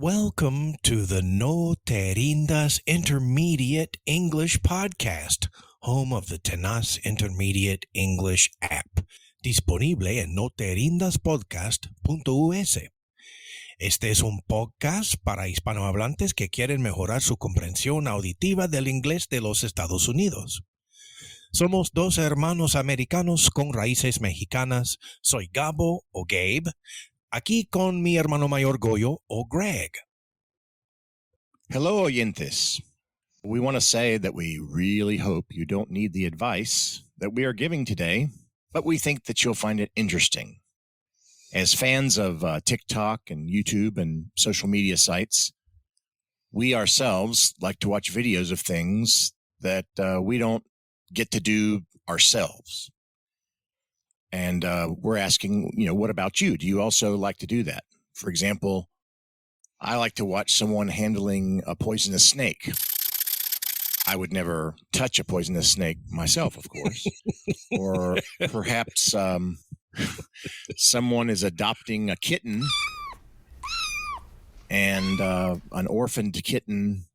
Welcome to the No Te Rindas Intermediate English Podcast, home of the Tenaz Intermediate English app, disponible en noterrindaspodcast.us. Este es un podcast para hispanohablantes que quieren mejorar su comprensión auditiva del inglés de los Estados Unidos. Somos dos hermanos americanos con raíces mexicanas. Soy Gabo o Gabe, aquí con mi hermano mayor Goyo o Greg. Hello, oyentes. We want to say that we really hope you don't need the advice that we are giving today, but we think that you'll find it interesting. As fans of TikTok and YouTube and social media sites, we ourselves like to watch videos of things that we don't get to do ourselves. And we're asking, what about you? Do you also like to do that? For example, I like to watch someone handling a poisonous snake. I would never touch a poisonous snake myself, of course. Or perhaps someone is adopting a kitten and an orphaned kitten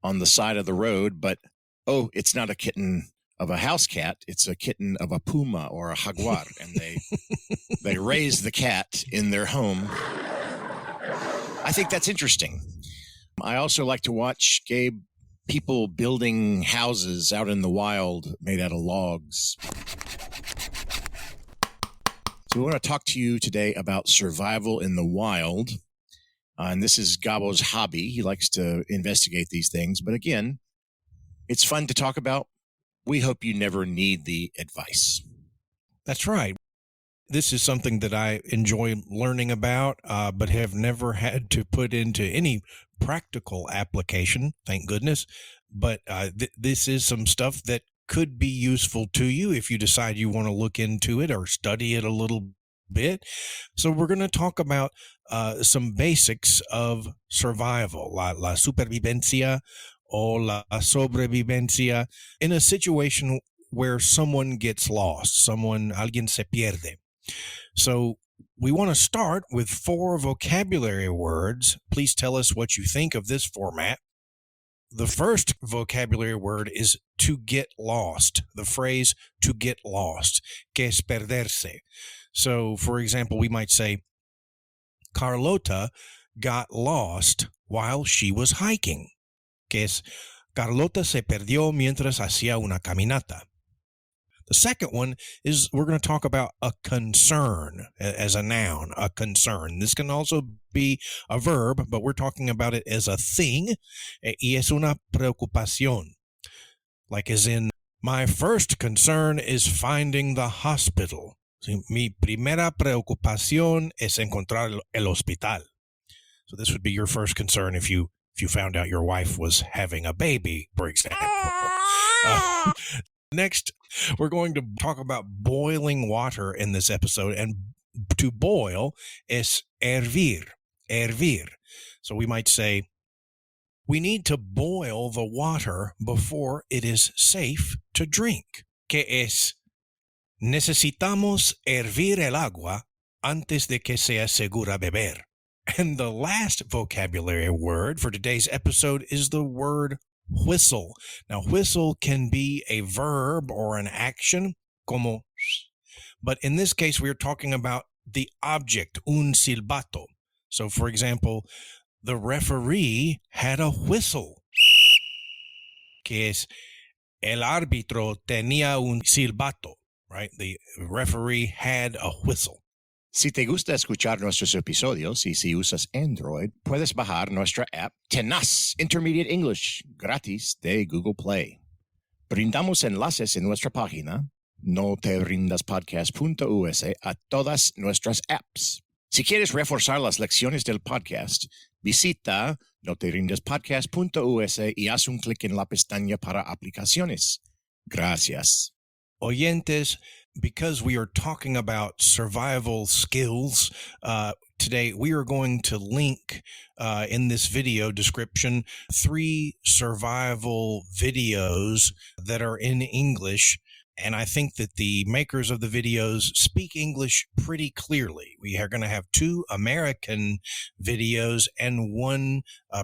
on the side of the road, but, it's not a kitten of a house cat. It's a kitten of a puma or a jaguar, and they raise the cat in their home. I think that's interesting. I also like to watch, Gabe, people building houses out in the wild made out of logs. So we want to talk to you today about survival in the wild. And this is Gabo's hobby. He likes to investigate these things. But again, it's fun to talk about. We hope you never need the advice. That's right. This is something that I enjoy learning about, but have never had to put into any practical application, thank goodness. But this is some stuff that could be useful to you if you decide you want to look into it or study it a little bit. So we're going to talk about some basics of survival, la supervivencia o la sobrevivencia, in a situation where someone gets lost, alguien se pierde. So we want to start with 4 vocabulary words. Please tell us what you think of this format. The first vocabulary word is to get lost, the phrase to get lost, que es perderse. So, for example, we might say, Carlota got lost while she was hiking, que es, Carlota se perdió mientras hacía una caminata. The second one is we're going to talk about a concern as a noun, a concern. This can also be a verb, but we're talking about it as a thing, y es una preocupación. Like as in, my first concern is finding the hospital. Mi primera preocupación es encontrar el hospital. So this would be your first concern if you found out your wife was having a baby, for example. Next, we're going to talk about boiling water in this episode, and to boil is hervir. So we might say, we need to boil the water before it is safe to drink. Que es, necesitamos hervir el agua antes de que sea segura beber. And the last vocabulary word for today's episode is the word whistle. Now, whistle can be a verb or an action, como, but in this case, we're talking about the object, un silbato. So, for example, the referee had a whistle, que es, el árbitro tenía un silbato, right? The referee had a whistle. Si te gusta escuchar nuestros episodios y si usas Android, puedes bajar nuestra app Tenaz Intermediate English gratis de Google Play. Brindamos enlaces en nuestra página noterrindaspodcast.us a todas nuestras apps. Si quieres reforzar las lecciones del podcast, visita noterrindaspodcast.us y haz un clic en la pestaña para aplicaciones. Gracias. Oyentes, because we are talking about survival skills, today we are going to link in this video description 3 survival videos that are in English And I think that the makers of the videos speak English pretty clearly. We are going to have 2 American videos and one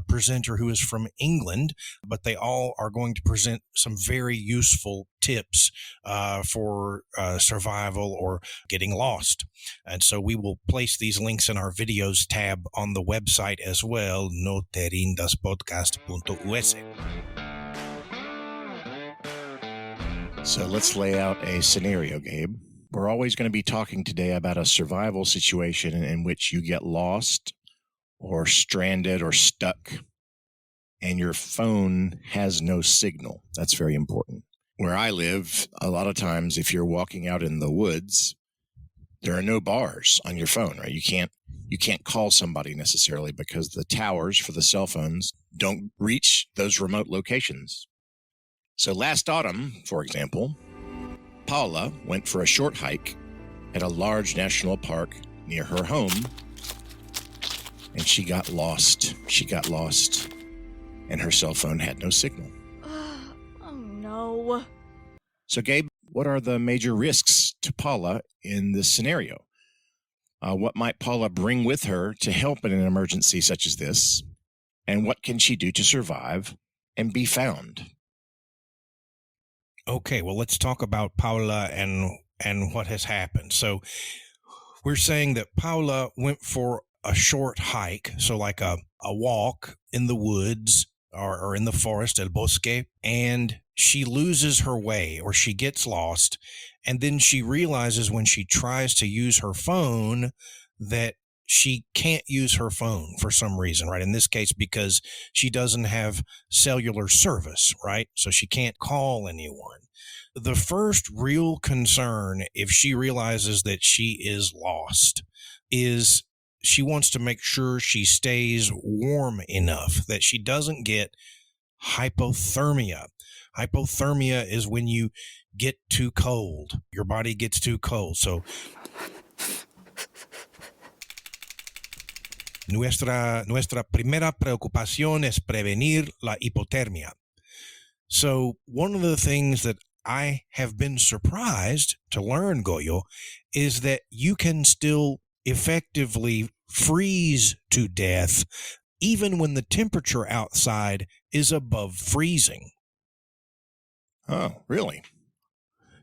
presenter who is from England, but they all are going to present some very useful tips for survival or getting lost. And so we will place these links in our videos tab on the website as well, noterindaspodcast.us. So let's lay out a scenario, Gabe. We're always going to be talking today about a survival situation in which you get lost or stranded or stuck and your phone has no signal. That's very important. Where I live, a lot of times if you're walking out in the woods, there are no bars on your phone, right? You can't call somebody necessarily because the towers for the cell phones don't reach those remote locations. So last autumn, for example, Paula went for a short hike at a large national park near her home, and she got lost. And her cell phone had no signal. Oh, no. So, Gabe, what are the major risks to Paula in this scenario? What might Paula bring with her to help in an emergency such as this? And what can she do to survive and be found? Okay, well, let's talk about Paula and what has happened. So we're saying that Paula went for a short hike, so like a walk in the woods or in the forest, el bosque, and she loses her way or she gets lost. And then she realizes when she tries to use her phone that she can't use her phone for some reason, right? In this case, because she doesn't have cellular service, right? So she can't call anyone. The first real concern, if she realizes that she is lost, is she wants to make sure she stays warm enough that she doesn't get hypothermia. Hypothermia is when you get too cold. Your body gets too cold. So Nuestra primera preocupación es prevenir la hipotermia. So one of the things that I have been surprised to learn, Goyo, is that you can still effectively freeze to death even when the temperature outside is above freezing. Oh, really?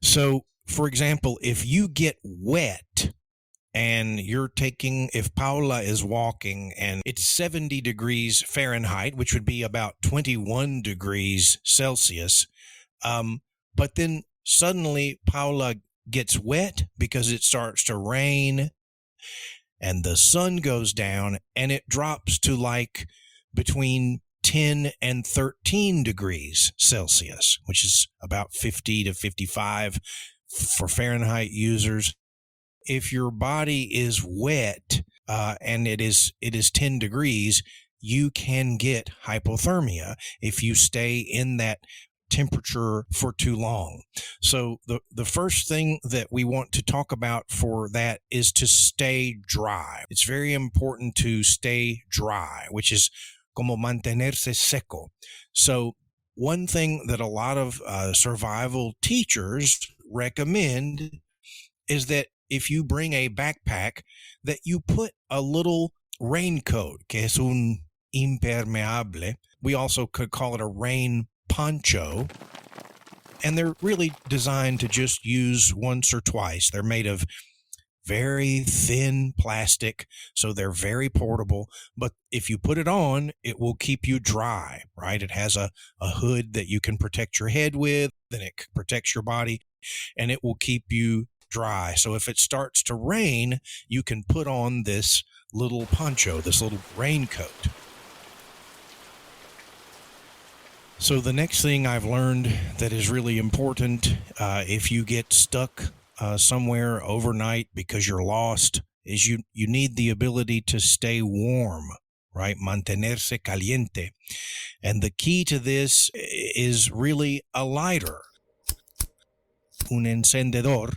So, for example, if you get wet, and if Paula is walking and it's 70 degrees Fahrenheit, which would be about 21 degrees Celsius, but then suddenly Paula gets wet because it starts to rain and the sun goes down and it drops to like between 10 and 13 degrees Celsius, which is about 50 to 55 for Fahrenheit users. If your body is wet and it is 10 degrees, you can get hypothermia if you stay in that temperature for too long. So the first thing that we want to talk about for that is to stay dry. It's very important to stay dry, which is como mantenerse seco. So one thing that a lot of survival teachers recommend is that if you bring a backpack, that you put a little raincoat, que es un impermeable. We also could call it a rain poncho. And they're really designed to just use once or twice. They're made of very thin plastic, so they're very portable. But if you put it on, it will keep you dry, right? It has a hood that you can protect your head with, then it protects your body, and it will keep you dry. So if it starts to rain, you can put on this little poncho, this little raincoat. So the next thing I've learned that is really important, if you get stuck somewhere overnight because you're lost, is you need the ability to stay warm, right? Mantenerse caliente. And the key to this is really a lighter, un encendedor.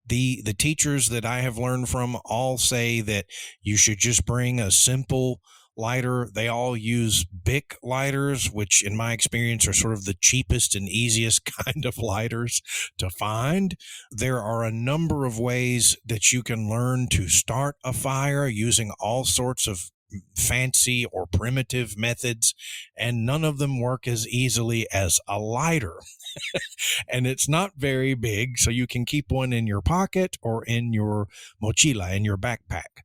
The teachers that I have learned from all say that you should just bring a simple lighter. They all use Bic lighters, which in my experience are sort of the cheapest and easiest kind of lighters to find. There are a number of ways that you can learn to start a fire using all sorts of fancy or primitive methods, and none of them work as easily as a lighter. And it's not very big, so you can keep one in your pocket or in your mochila, in your backpack.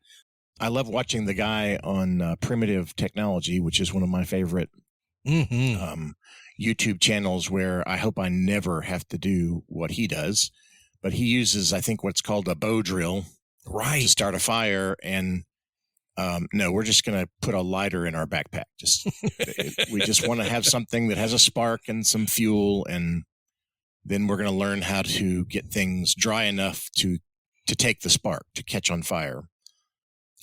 I love watching the guy on Primitive Technology, which is one of my favorite YouTube channels, where I hope I never have to do what he does. But he uses, I think, what's called a bow drill to start a fire. And no, we're just going to put a lighter in our backpack. We just want to have something that has a spark and some fuel, and then we're going to learn how to get things dry enough to take the spark, to catch on fire.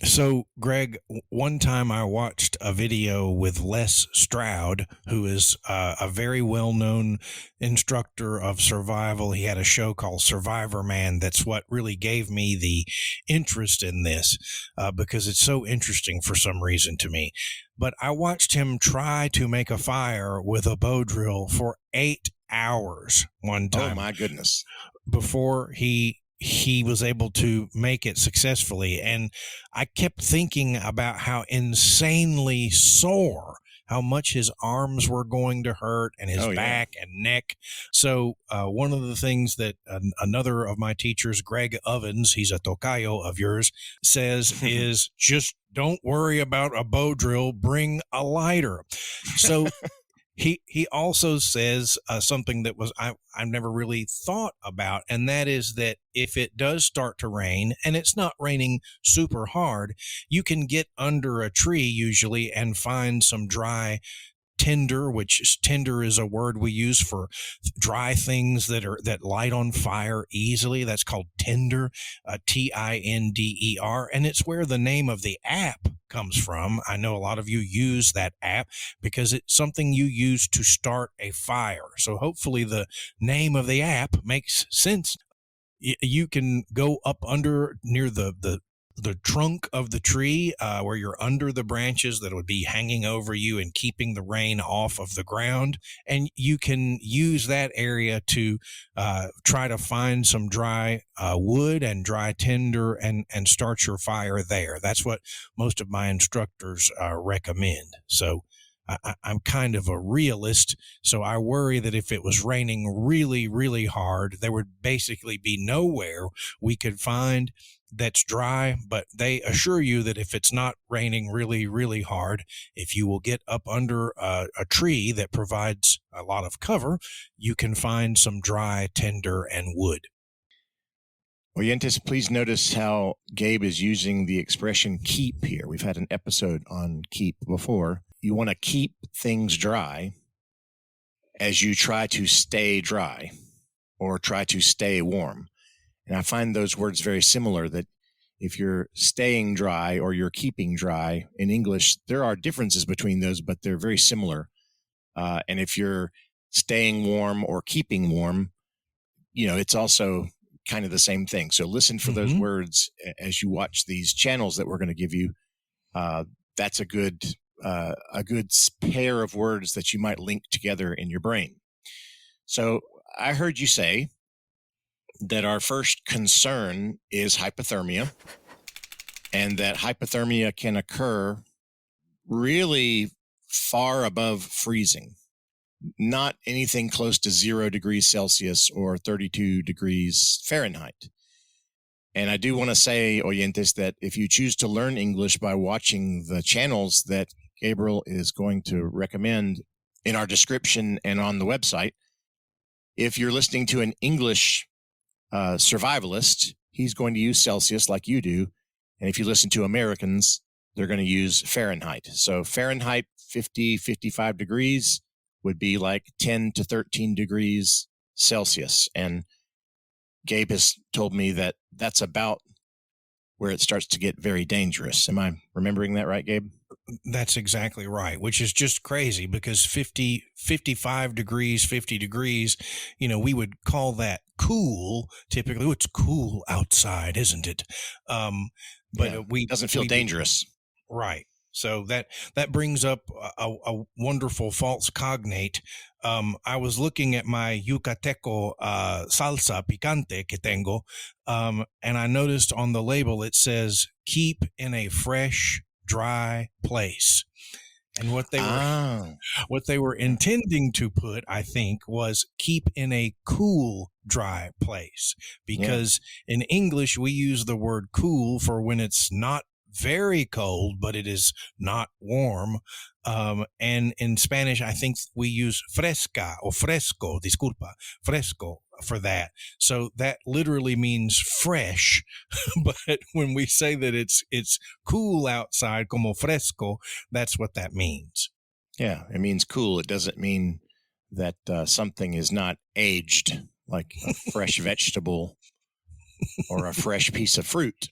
So, Greg, one time I watched a video with Les Stroud, who is a very well-known instructor of survival. He had a show called Survivorman. That's what really gave me the interest in this, because it's so interesting for some reason to me. But I watched him try to make a fire with a bow drill for 8 hours one time. Oh, my goodness. Before he was able to make it successfully. And I kept thinking about how insanely sore, how much his arms were going to hurt, and his back and neck. So one of the things that another of my teachers, Greg Ovens, he's a tocayo of yours, says is just don't worry about a bow drill, bring a lighter. So He also says something that I've never really thought about, and that is that if it does start to rain, and it's not raining super hard, you can get under a tree usually and find some dry tinder, tinder is a word we use for dry things that light on fire easily. That's called tinder, Tinder, and it's where the name of the app comes from. I know a lot of you use that app because it's something you use to start a fire. So hopefully the name of the app makes sense. You can go up under near the trunk of the tree where you're under the branches that would be hanging over you and keeping the rain off of the ground. And you can use that area to try to find some dry wood and dry tinder and start your fire there. That's what most of my instructors recommend. So I'm kind of a realist, so I worry that if it was raining really, really hard, there would basically be nowhere we could find that's dry. But they assure you that if it's not raining really, really hard, if you will get up under a tree that provides a lot of cover, you can find some dry tinder and wood. Oyentes, please notice how Gabe is using the expression keep here. We've had an episode on keep before. You want to keep things dry as you try to stay dry or try to stay warm. And I find those words very similar, that if you're staying dry or you're keeping dry in English, there are differences between those, but they're very similar. And if you're staying warm or keeping warm, it's also kind of the same thing. So listen for those words as you watch these channels that we're going to give you. That's a good pair of words that you might link together in your brain. So I heard you say that our first concern is hypothermia, and that hypothermia can occur really far above freezing, not anything close to 0 degrees Celsius or 32 degrees Fahrenheit. And I do want to say, Oyentes, that if you choose to learn English by watching the channels that Gabriel is going to recommend in our description and on the website, if you're listening to an English survivalist, he's going to use Celsius like you do. And if you listen to Americans, they're going to use Fahrenheit. So Fahrenheit, 50, 55 degrees would be like 10 to 13 degrees Celsius. And Gabe has told me that that's about where it starts to get very dangerous. Am I remembering that right, Gabe? That's exactly right, which is just crazy because 55 degrees, 50 degrees, we would call that cool. Typically, it's cool outside, isn't it? But it doesn't feel dangerous. Right. So that brings up a wonderful false cognate. I was looking at my Yucateco salsa picante que tengo, and I noticed on the label it says "keep in a fresh, dry place." And what they were intending to put, I think, was keep in a cool, dry place, because in English we use the word cool for when it's not very cold, but it is not warm. And in Spanish, I think we use fresca or fresco, fresco for that. So that literally means fresh. But when we say that it's cool outside, como fresco, that's what that means. Yeah, it means cool. It doesn't mean that something is not aged, like a fresh vegetable or a fresh piece of fruit.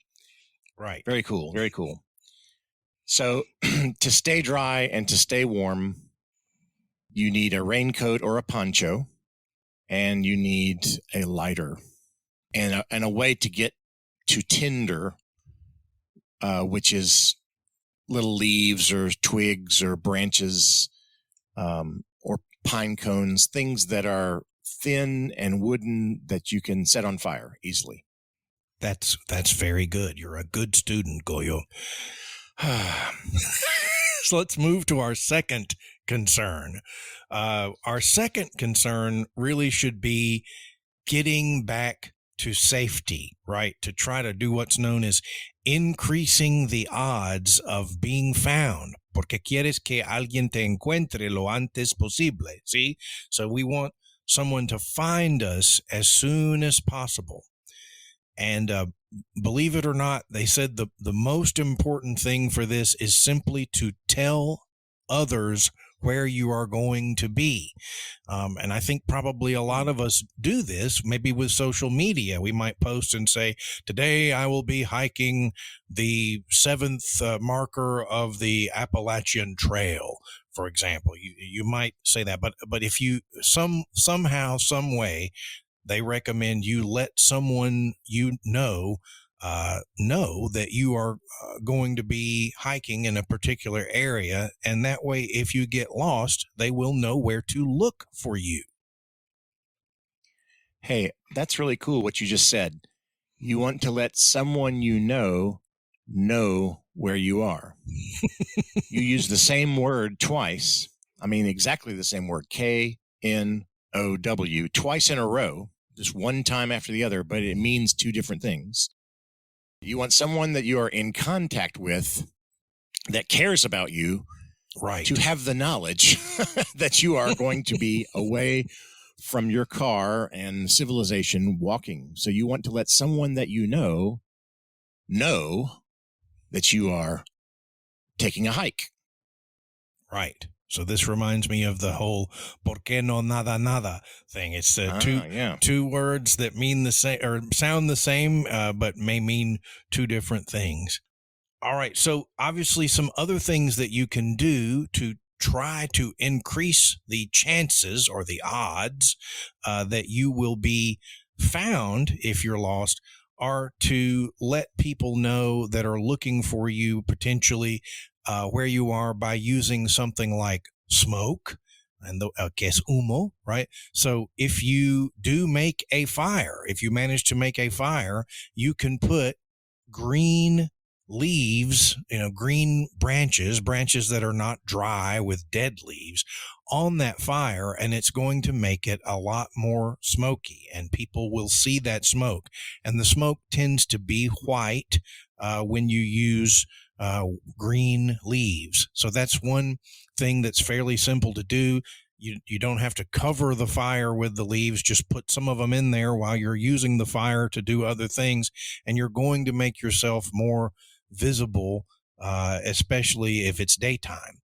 Right. Very cool. Very cool. So to stay dry and to stay warm, you need a raincoat or a poncho, and you need a lighter and a way to get to tinder, which is little leaves or twigs or branches or pine cones, things that are thin and wooden that you can set on fire easily. That's very good. You're a good student, Goyo. So let's move to our second concern. Our second concern really should be getting back to safety, right? To try to do what's known as increasing the odds of being found. Porque quieres que alguien te encuentre lo antes posible, see? So we want someone to find us as soon as possible. And believe it or not, they said the most important thing for this is simply to tell others where you are going to be. And I think probably a lot of us do this, maybe with social media. We might post and say, today I will be hiking the 7th marker of the Appalachian Trail, for example. You might say that, but if you somehow, some way, they recommend you let someone you know that you are going to be hiking in a particular area. And that way, if you get lost, they will know where to look for you. Hey, that's really cool what you just said. You want to let someone you know where you are. You use the same word twice. I mean, exactly the same word, K-N-O-W, twice in a row, just one time after the other, but it means two different things. You want someone that you are in contact with that cares about you, right, to have the knowledge that you are going to be away from your car and civilization walking. So you want to let someone that you know that you are taking a hike. Right. So this reminds me of the whole "por qué no nada nada" thing. It's two words that mean the same or sound the same, but may mean two different things. All right. So obviously some other things that you can do to try to increase the chances or the odds that you will be found if you're lost are to let people know that are looking for you potentially where you are by using something like smoke and que es humo, right? So if you do make a fire, if you manage to make a fire, you can put green leaves, green branches that are not dry with dead leaves on that fire, and it's going to make it a lot more smoky, and people will see that smoke. And the smoke tends to be white when you use green leaves. So that's one thing that's fairly simple to do. You don't have to cover the fire with the leaves. Just put some of them in there while you're using the fire to do other things, and you're going to make yourself more visible, especially if it's daytime.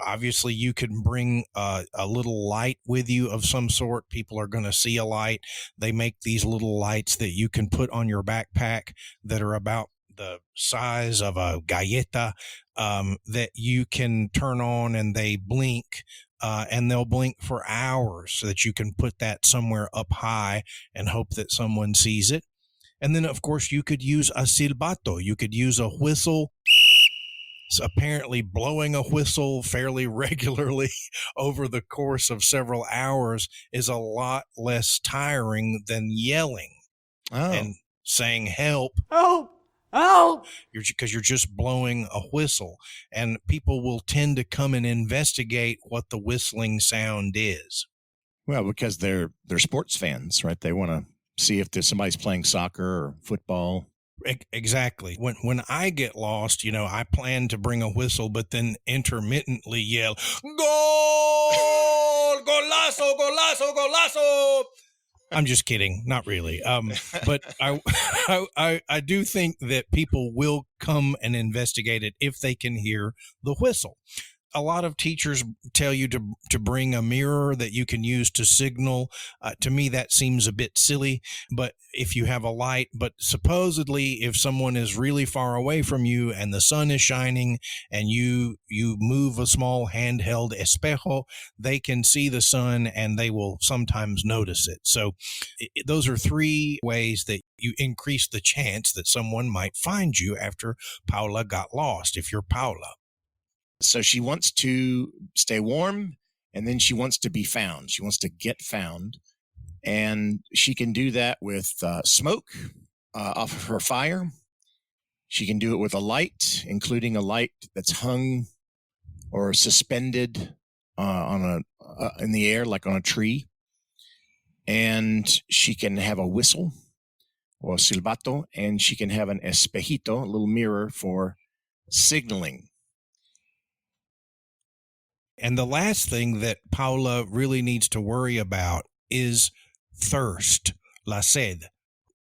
Obviously you can bring a little light with you of some sort. People are going to see a light. They make these little lights that you can put on your backpack that are about the size of a galleta, that you can turn on, and they blink, and they'll blink for hours, so that you can put that somewhere up high and hope that someone sees it. And then, of course, you could use a silbato. You could use a whistle apparently blowing a whistle fairly regularly over the course of several hours is a lot less tiring than yelling and saying help. Because you're just blowing a whistle, and people will tend to come and investigate what the whistling sound is. Well, because they're sports fans, right? They want to see if somebody's playing soccer or football. Exactly. When I get lost, I plan to bring a whistle, but then intermittently yell, "Gol! Golazo! Golazo! Golazo!" I'm just kidding. Not really. But I do think that people will come and investigate it if they can hear the whistle. A lot of teachers tell you to bring a mirror that you can use to signal. To me, that seems a bit silly, but if you have a light, but supposedly if someone is really far away from you and the sun is shining and you move a small handheld espejo, they can see the sun and they will sometimes notice it. So those are 3 ways that you increase the chance that someone might find you after Paula got lost, if you're Paula. So she wants to stay warm, and then she wants to be found. She wants to get found, and she can do that with smoke off of her fire. She can do it with a light, including a light that's hung or suspended in the air, like on a tree. And she can have a whistle or silbato, and she can have an espejito, a little mirror for signaling. And the last thing that Paula really needs to worry about is thirst, la sed.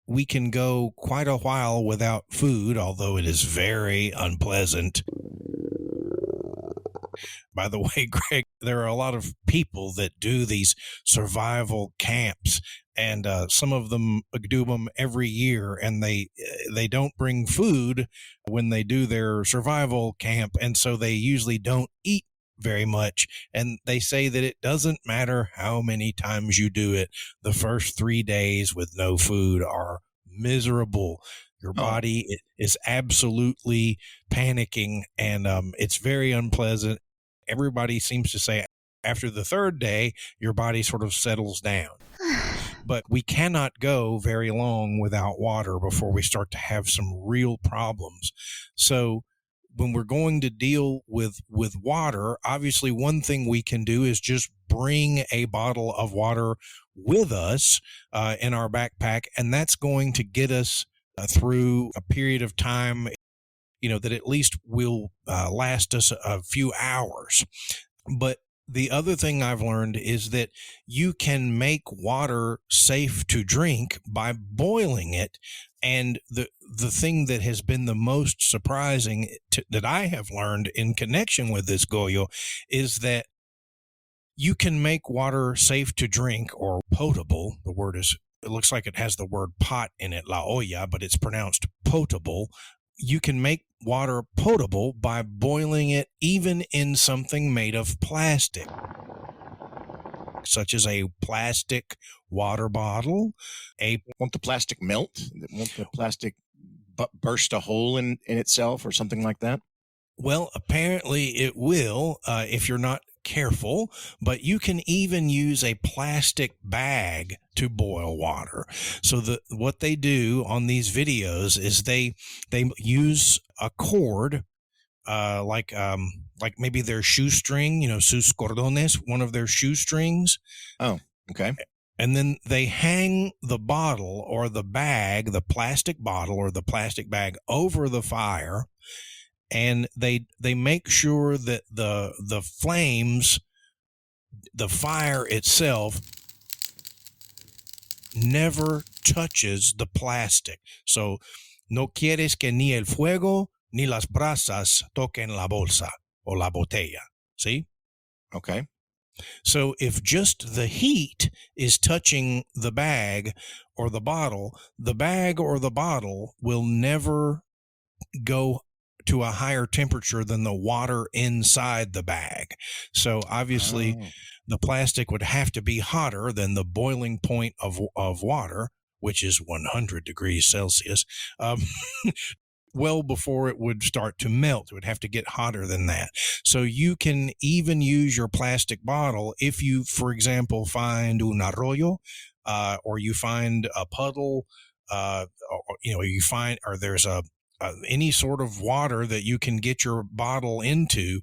We can go quite a while without food, although it is very unpleasant. By the way, Greg, there are a lot of people that do these survival camps, and some of them do them every year, and they don't bring food when they do their survival camp, and so they usually don't eat very much. And they say that it doesn't matter how many times you do it, the first 3 days with no food are miserable. Your body is absolutely panicking, and it's very unpleasant. Everybody seems to say after the 3rd day, your body sort of settles down. But we cannot go very long without water before we start to have some real problems. So when we're going to deal with water, obviously one thing we can do is just bring a bottle of water with us in our backpack, and that's going to get us through a period of time, that at least will last us a few hours. But the other thing I've learned is that you can make water safe to drink by boiling it. And the thing that has been the most surprising that I have learned in connection with this, Goyo, is that you can make water safe to drink or potable. It looks like it has the word pot in it, la olla, but it's pronounced potable. You can make water potable by boiling it even in something made of plastic, such as a plastic water bottle. Won't the plastic melt? Won't the plastic burst a hole in itself or something like that? Well, apparently it will if you're not careful, but you can even use a plastic bag to boil water. So what they do on these videos is they use a cord, like maybe their shoestring, sus cordones, one of their shoestrings. Oh, okay. And then they hang the bottle or the bag, the plastic bottle or the plastic bag over the fire. And they make sure that the flames, the fire itself, never touches the plastic. So no quieres que ni el fuego ni las brasas toquen la bolsa o la botella. See? Okay. So if just the heat is touching the bag or the bottle, the bag or the bottle will never go to a higher temperature than the water inside the bag. So obviously the plastic would have to be hotter than the boiling point of water, which is 100 degrees Celsius. well before it would start to melt. It would have to get hotter than that. So you can even use your plastic bottle if you, for example, find un arroyo, or you find a puddle, or there's any sort of water that you can get your bottle into.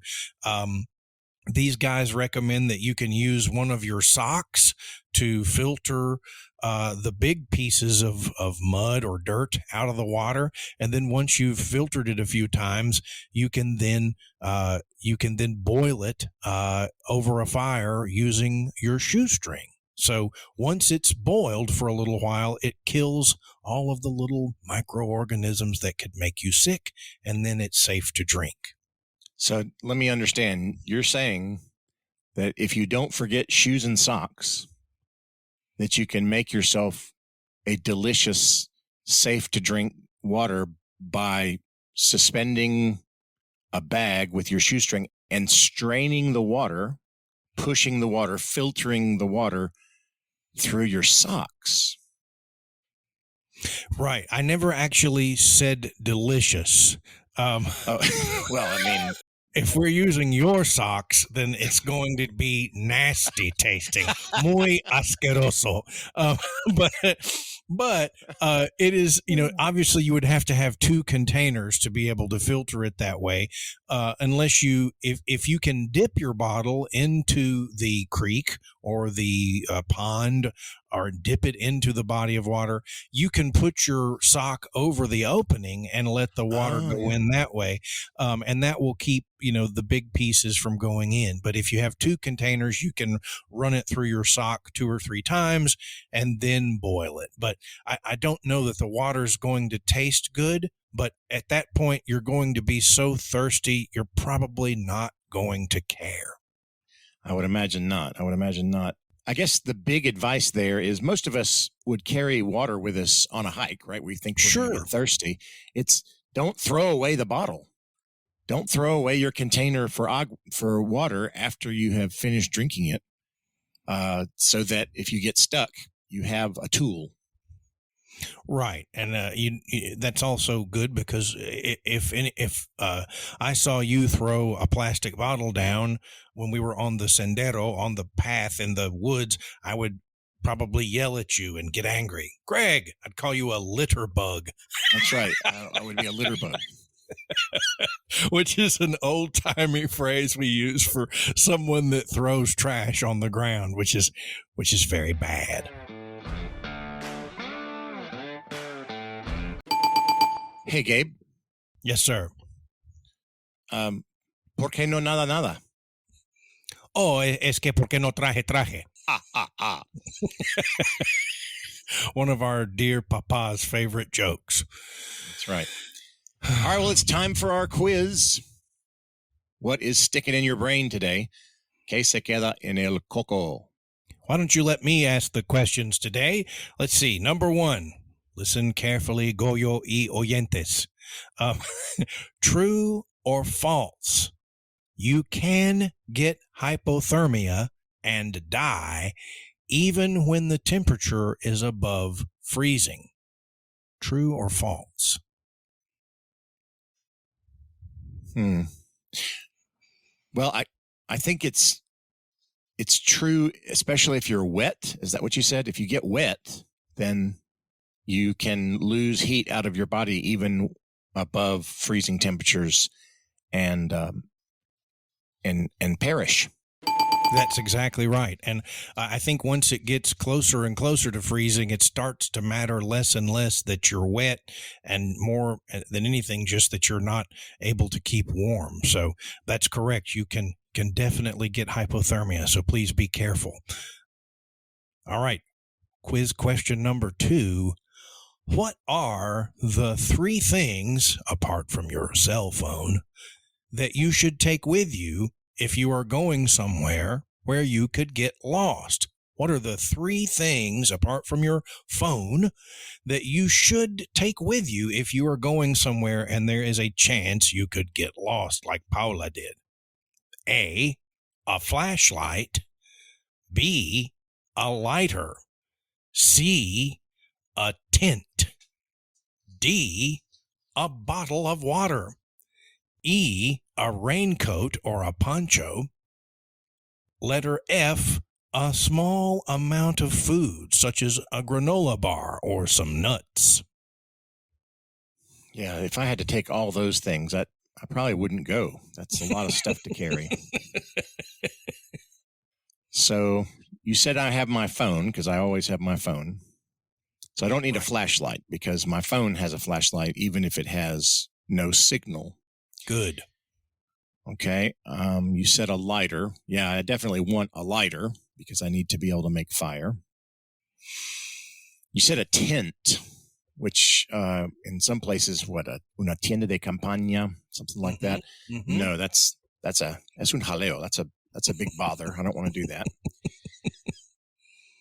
These guys recommend that you can use one of your socks to filter the big pieces of mud or dirt out of the water. And then once you've filtered it a few times, you can then boil it over a fire using your shoestring. So once it's boiled for a little while, it kills all of the little microorganisms that could make you sick, and then it's safe to drink. So let me understand. You're saying that if you don't forget shoes and socks, that you can make yourself a delicious, safe to drink water by suspending a bag with your shoestring and straining the water, pushing the water, filtering the water through your socks. Right. I never actually said delicious. Well, I mean, if we're using your socks, then it's going to be nasty tasting, muy asqueroso. But it is, obviously you would have to have two containers to be able to filter it that way, unless if you can dip your bottle into the creek or the pond, or dip it into the body of water, you can put your sock over the opening and let the water go in that way. And that will keep, the big pieces from going in. But if you have two containers, you can run it through your sock 2 or 3 times and then boil it. But I don't know that the water's going to taste good, but at that point, you're going to be so thirsty, you're probably not going to care. I would imagine not. I guess the big advice there is most of us would carry water with us on a hike, right? We think we're going to get thirsty. It's don't throw away the bottle. Don't throw away your container for water after you have finished drinking it, so that if you get stuck, you have a tool. Right. And that's also good, because if I saw you throw a plastic bottle down when we were on the sendero, on the path in the woods, I would probably yell at you and get angry. Greg, I'd call you a litter bug. That's right. I would be a litter bug. Which is an old-timey phrase we use for someone that throws trash on the ground, which is very bad. Hey, Gabe. Yes, sir. ¿Por qué no nada? Oh, es que porque no traje. One of our dear papa's favorite jokes. That's right. All right, well, it's time for our quiz. What is sticking in your brain today? ¿Qué se queda en el coco? Why don't you let me ask the questions today? Let's see. Number 1. Listen carefully, Goyo y oyentes. True or false? You can get hypothermia and die even when the temperature is above freezing. True or false? Well, I think it's true, especially if you're wet. Is that what you said? If you get wet, then you can lose heat out of your body even above freezing temperatures and perish. That's exactly right. And I think once it gets closer and closer to freezing, it starts to matter less and less that you're wet, and more than anything, just that you're not able to keep warm. So that's correct. You can definitely get hypothermia. So please be careful. All right. Quiz question number 2. What are the 3 things, apart from your cell phone, that you should take with you if you are going somewhere where you could get lost? What are the 3 things, apart from your phone, that you should take with you if you are going somewhere and there is a chance you could get lost, like Paula did? A flashlight. B, a lighter. C, a tent. D, a bottle of water. E, a raincoat or a poncho. Letter F, a small amount of food, such as a granola bar or some nuts. Yeah, if I had to take all those things, I probably wouldn't go. That's a lot of stuff to carry. So you said I have my phone, because I always have my phone. So I don't need a flashlight, because my phone has a flashlight, even if it has no signal. Good. Okay. You said a lighter. Yeah, I definitely want a lighter, because I need to be able to make fire. You said a tent, which in some places, una tienda de campaña, something like that. Mm-hmm. No, that's un jaleo. That's a big bother. I don't want to do that.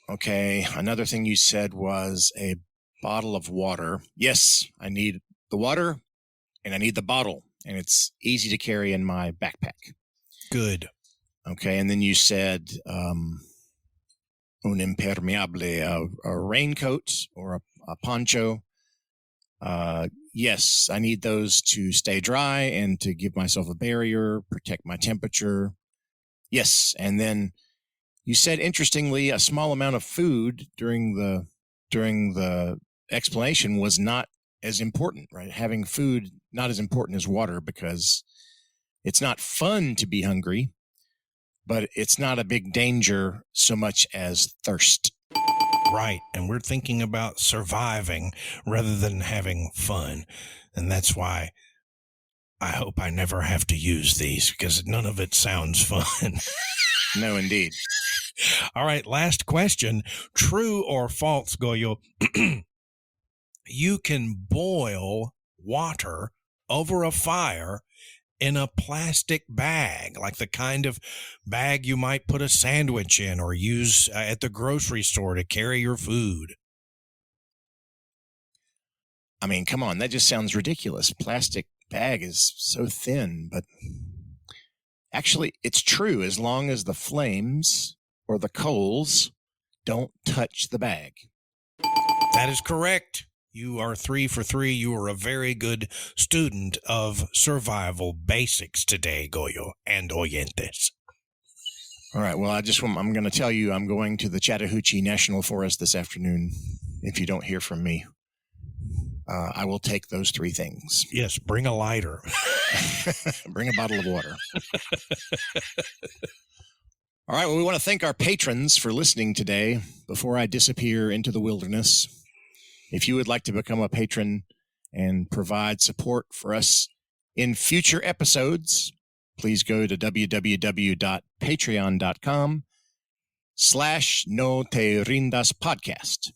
Okay. Another thing you said was a bottle of water. Yes, I need the water and I need the bottle, and it's easy to carry in my backpack. Good. Okay. And then you said un impermeable, a raincoat or a poncho. Yes, I need those to stay dry and to give myself a barrier, protect my temperature. Yes. And then you said, interestingly, a small amount of food during the explanation was not as important, right? Having food not as important as water, because it's not fun to be hungry, but it's not a big danger so much as thirst. Right. And we're thinking about surviving rather than having fun. And that's why I hope I never have to use these, because none of it sounds fun. No, indeed. All right. Last question. True or false, Goyo? You can boil water over a fire in a plastic bag, like the kind of bag you might put a sandwich in or use at the grocery store to carry your food. I mean, come on, that just sounds ridiculous. Plastic bag is so thin, but actually it's true as long as the flames or the coals don't touch the bag. That is correct. You are 3 for 3. You are a very good student of survival basics today, Goyo and oyentes. All right. Well, I'm going to tell you, I'm going to the Chattahoochee National Forest this afternoon. If you don't hear from me, I will take those 3 things. Yes. Bring a lighter. Bring a bottle of water. All right. Well, we want to thank our patrons for listening today. Before I disappear into the wilderness, if you would like to become a patron and provide support for us in future episodes, please go to www.patreon.com/No Te Rindas Podcast.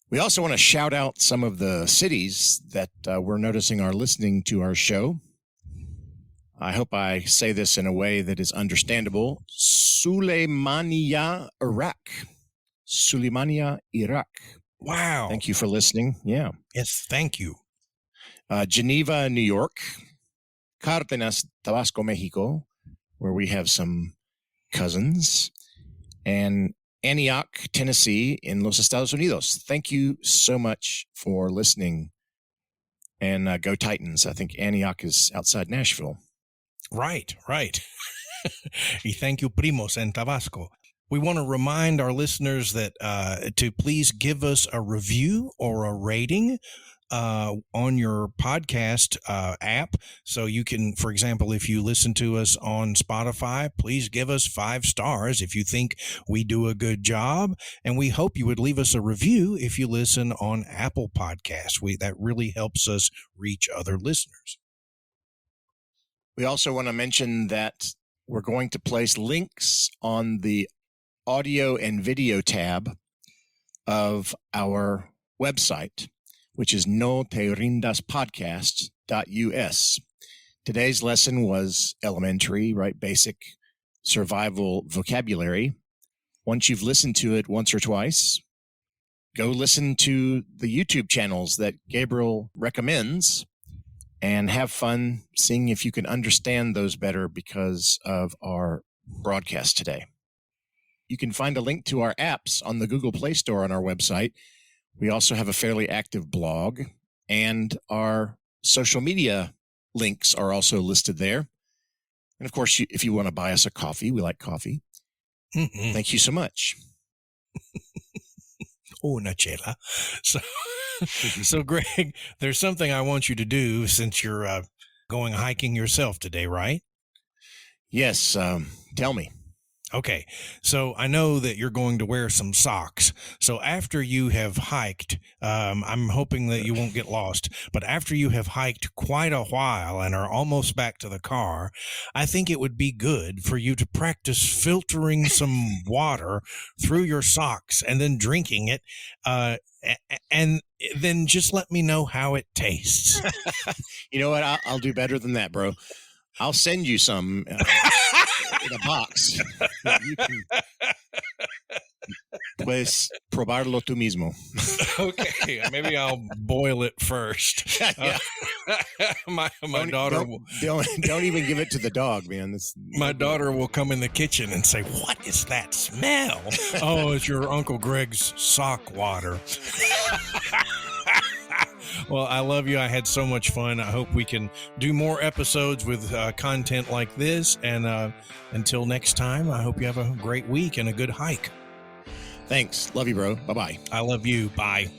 We also want to shout out some of the cities that we're noticing are listening to our show. I hope I say this in a way that is understandable. Suleimania, Iraq. Suleimania, Iraq. Wow. Thank you for listening. Yeah. Yes, thank you. Geneva, New York. Cárdenas, Tabasco, Mexico, where we have some cousins. And Antioch, Tennessee, in Los Estados Unidos. Thank you so much for listening. And go Titans. I think Antioch is outside Nashville. Right. Y thank you, primos en Tabasco. We want to remind our listeners that to please give us a review or a rating on your podcast app. So you can, for example, if you listen to us on Spotify, please give us 5 stars if you think we do a good job. And we hope you would leave us a review if you listen on Apple Podcasts. That really helps us reach other listeners. We also want to mention that we're going to place links on the audio and video tab of our website, which is noteerindaspodcast.us. Today's lesson was elementary, right? Basic survival vocabulary. Once you've listened to it once or twice, go listen to the YouTube channels that Gabriel recommends and have fun seeing if you can understand those better because of our broadcast today. You can find a link to our apps on the Google Play Store on our website. We also have a fairly active blog and our social media links are also listed there. And of course, if you want to buy us a coffee, we like coffee. Mm-hmm. Thank you so much. Una chela. So Greg, there's something I want you to do since you're going hiking yourself today, right? Yes. Tell me. Okay, so I know that you're going to wear some socks. So after you have hiked, I'm hoping that you won't get lost, but after you have hiked quite a while and are almost back to the car, I think it would be good for you to practice filtering some water through your socks and then drinking it, and then just let me know how it tastes. You know what? I'll do better than that, bro. I'll send you some in a box. You can, pues probarlo tú mismo. Okay, maybe I'll boil it first. Yeah. My daughter don't even give it to the dog, man. My daughter will come in the kitchen and say, "What is that smell?" Oh, it's your Uncle Greg's sock water. Well, I love you. I had so much fun. I hope we can do more episodes with content like this. And until next time, I hope you have a great week and a good hike. Thanks. Love you, bro. Bye-bye. I love you. Bye.